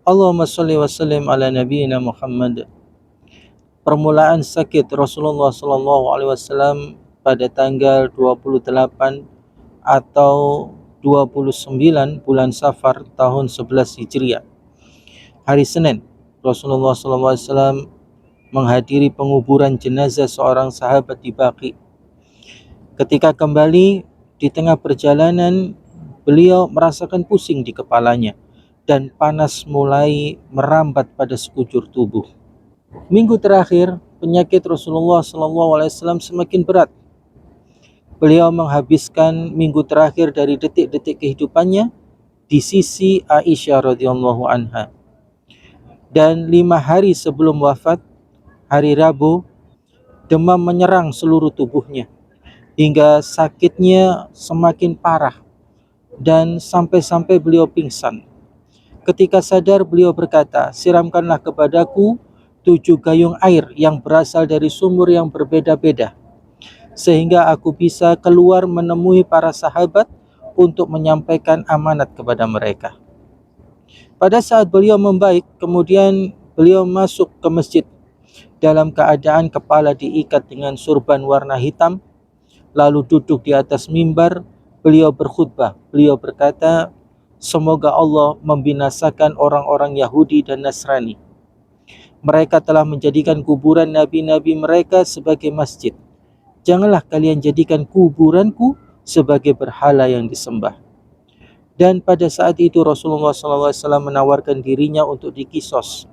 Allahumma sholli wa sallim ala nabiyyina Muhammad. Permulaan sakit Rasulullah sallallahu alaihi wasallam pada tanggal 28 atau 29 bulan Safar tahun 11 Hijriah. Hari Senin, Rasulullah sallallahu alaihi wasallam menghadiri penguburan jenazah seorang sahabat di Baqi. Ketika kembali di tengah perjalanan, beliau merasakan pusing di kepalanya dan panas mulai merambat pada sekujur tubuh. Minggu terakhir, penyakit Rasulullah SAW semakin berat. Beliau menghabiskan minggu terakhir dari detik-detik kehidupannya di sisi Aisyah radhiyallahu anha. Dan 5 hari sebelum wafat, hari Rabu, demam menyerang seluruh tubuhnya hingga sakitnya semakin parah dan sampai-sampai beliau pingsan. Ketika sadar, beliau berkata, "Siramkanlah kepadaku 7 gayung air yang berasal dari sumur yang berbeda-beda, sehingga aku bisa keluar menemui para sahabat untuk menyampaikan amanat kepada mereka." Pada saat beliau membaik, kemudian beliau masuk ke masjid dalam keadaan kepala diikat dengan surban warna hitam, lalu duduk di atas mimbar. Beliau berkhutbah. Beliau berkata, "Semoga Allah membinasakan orang-orang Yahudi dan Nasrani. Mereka telah menjadikan kuburan nabi-nabi mereka sebagai masjid. Janganlah kalian jadikan kuburanku sebagai berhala yang disembah." Dan pada saat itu Rasulullah SAW menawarkan dirinya untuk dikisos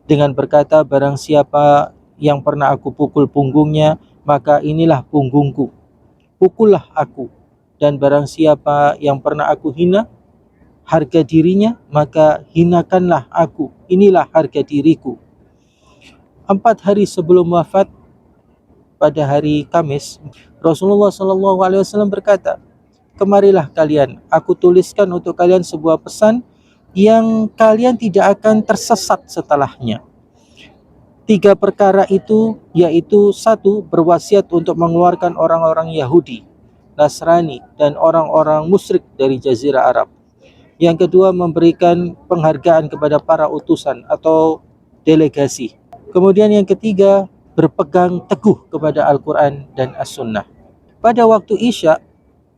dengan berkata, "Barang siapa yang pernah aku pukul punggungnya, maka inilah punggungku. Pukullah aku. Dan barang siapa yang pernah aku hina harga dirinya, maka hinakanlah aku. Inilah harga diriku." 4 hari sebelum wafat, pada hari Kamis, Rasulullah SAW berkata, "Kemarilah kalian, aku tuliskan untuk kalian sebuah pesan yang kalian tidak akan tersesat setelahnya. 3 perkara itu, yaitu 1, berwasiat untuk mengeluarkan orang-orang Yahudi, Nasrani, dan orang-orang musyrik dari Jazirah Arab. Yang kedua, memberikan penghargaan kepada para utusan atau delegasi. Kemudian yang ketiga, berpegang teguh kepada Al-Quran dan As-Sunnah." Pada waktu Isya,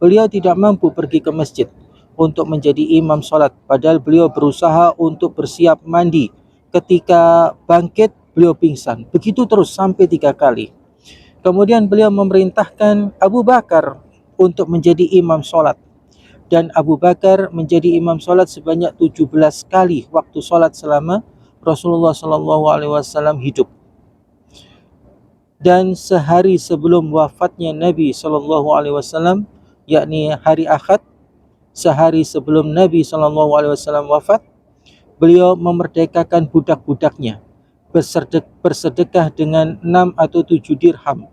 beliau tidak mampu pergi ke masjid untuk menjadi imam sholat, padahal beliau berusaha untuk bersiap mandi. Ketika bangkit, beliau pingsan. Begitu terus sampai 3 kali. Kemudian beliau memerintahkan Abu Bakar untuk menjadi imam sholat. Dan Abu Bakar menjadi imam sholat sebanyak 17 kali waktu sholat selama Rasulullah SAW hidup. Dan sehari sebelum wafatnya Nabi SAW, yakni hari Ahad, sehari sebelum Nabi SAW wafat, beliau memerdekakan budak-budaknya, bersedekah dengan 6 atau 7 dirham,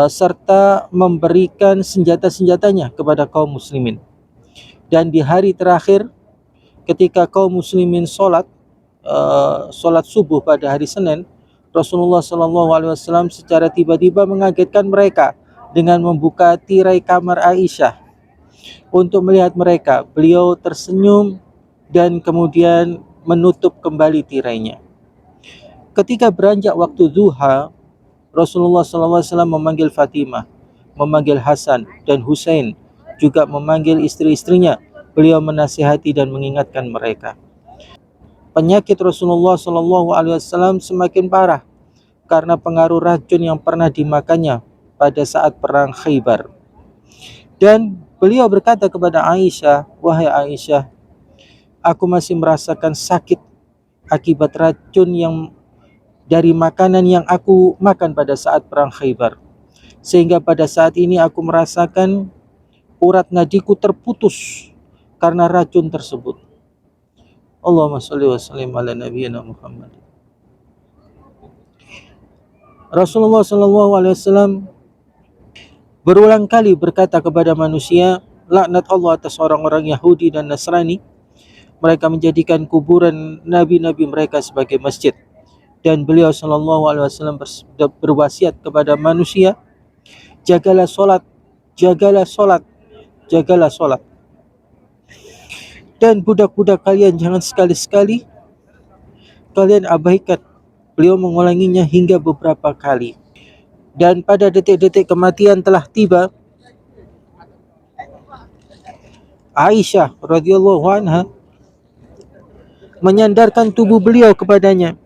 serta memberikan senjata-senjatanya kepada kaum muslimin. Dan di hari terakhir, ketika kaum muslimin sholat subuh pada hari Senin, Rasulullah SAW secara tiba-tiba mengagetkan mereka dengan membuka tirai kamar Aisyah untuk melihat mereka. Beliau tersenyum dan kemudian menutup kembali tirainya. Ketika beranjak waktu duha, Rasulullah SAW memanggil Fatimah, memanggil Hasan dan Husain, juga memanggil istri-istrinya. Beliau menasihati dan mengingatkan mereka. Penyakit Rasulullah SAW semakin parah karena pengaruh racun yang pernah dimakannya pada saat perang Khaybar. Dan beliau berkata kepada Aisyah, "Wahai Aisyah, aku masih merasakan sakit akibat racun yang dari makanan yang aku makan pada saat perang Khaybar. Sehingga pada saat ini aku merasakan urat nadiku terputus karena racun tersebut." Allahumma sholli wa sallim ala nabiyyina Muhammad. Rasulullah SAW berulang kali berkata kepada manusia, "Laknat Allah atas orang-orang Yahudi dan Nasrani. Mereka menjadikan kuburan nabi-nabi mereka sebagai masjid." Dan beliau SAW berwasiat kepada manusia, "Jagalah solat, jagalah solat, jagalah solat. Dan budak-budak kalian jangan sekali-sekali kalian abaikan. Beliau mengulanginya hingga beberapa kali. Dan pada detik-detik kematian telah tiba, Aisyah radhiyallahu anha menyandarkan tubuh beliau kepadanya.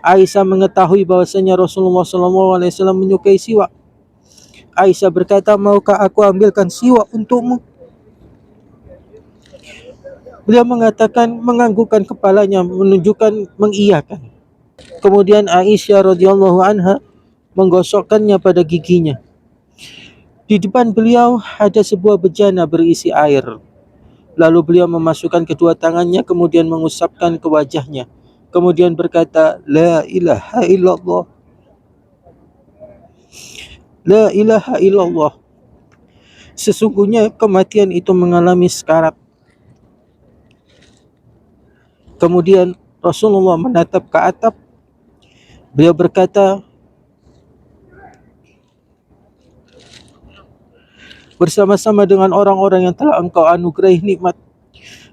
Aisyah mengetahui bahwasanya Rasulullah SAW menyukai siwak. Aisyah berkata, maukah aku ambilkan siwak untukmu? Beliau mengatakan, menganggukkan kepalanya, menunjukkan mengiyakan. Kemudian Aisyah radhiyallahu anha menggosokkannya pada giginya. Di depan beliau ada sebuah bejana berisi air. Lalu beliau memasukkan kedua tangannya, kemudian mengusapkan ke wajahnya. Kemudian berkata, La ilaha illallah. La ilaha illallah. Sesungguhnya kematian itu mengalami sekarat. Kemudian Rasulullah menatap ke atap. Beliau berkata, bersama-sama dengan orang-orang yang telah engkau anugerahi nikmat,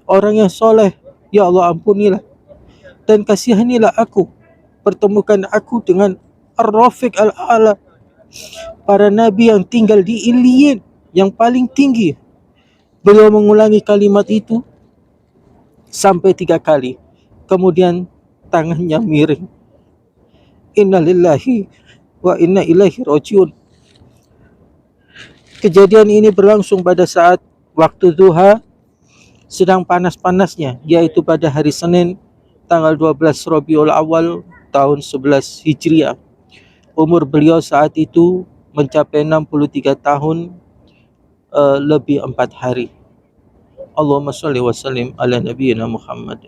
orang yang soleh, ya Allah ampunilah dan kasihanilah aku. Pertemukan aku dengan Ar-Rafiq Al-A'la, para nabi yang tinggal di Iliyin, yang paling tinggi. Beliau mengulangi kalimat itu sampai 3 kali. Kemudian tangannya miring. Inna lillahi wa inna ilaihi rajiun. Kejadian ini berlangsung pada saat waktu duha sedang panas-panasnya, yaitu pada hari Senin tanggal 12 Rabiul Awal tahun 11 Hijriah. Umur beliau saat itu mencapai 63 tahun lebih 4 hari. Allahumma shalli wa sallim ala nabiyyina Muhammad.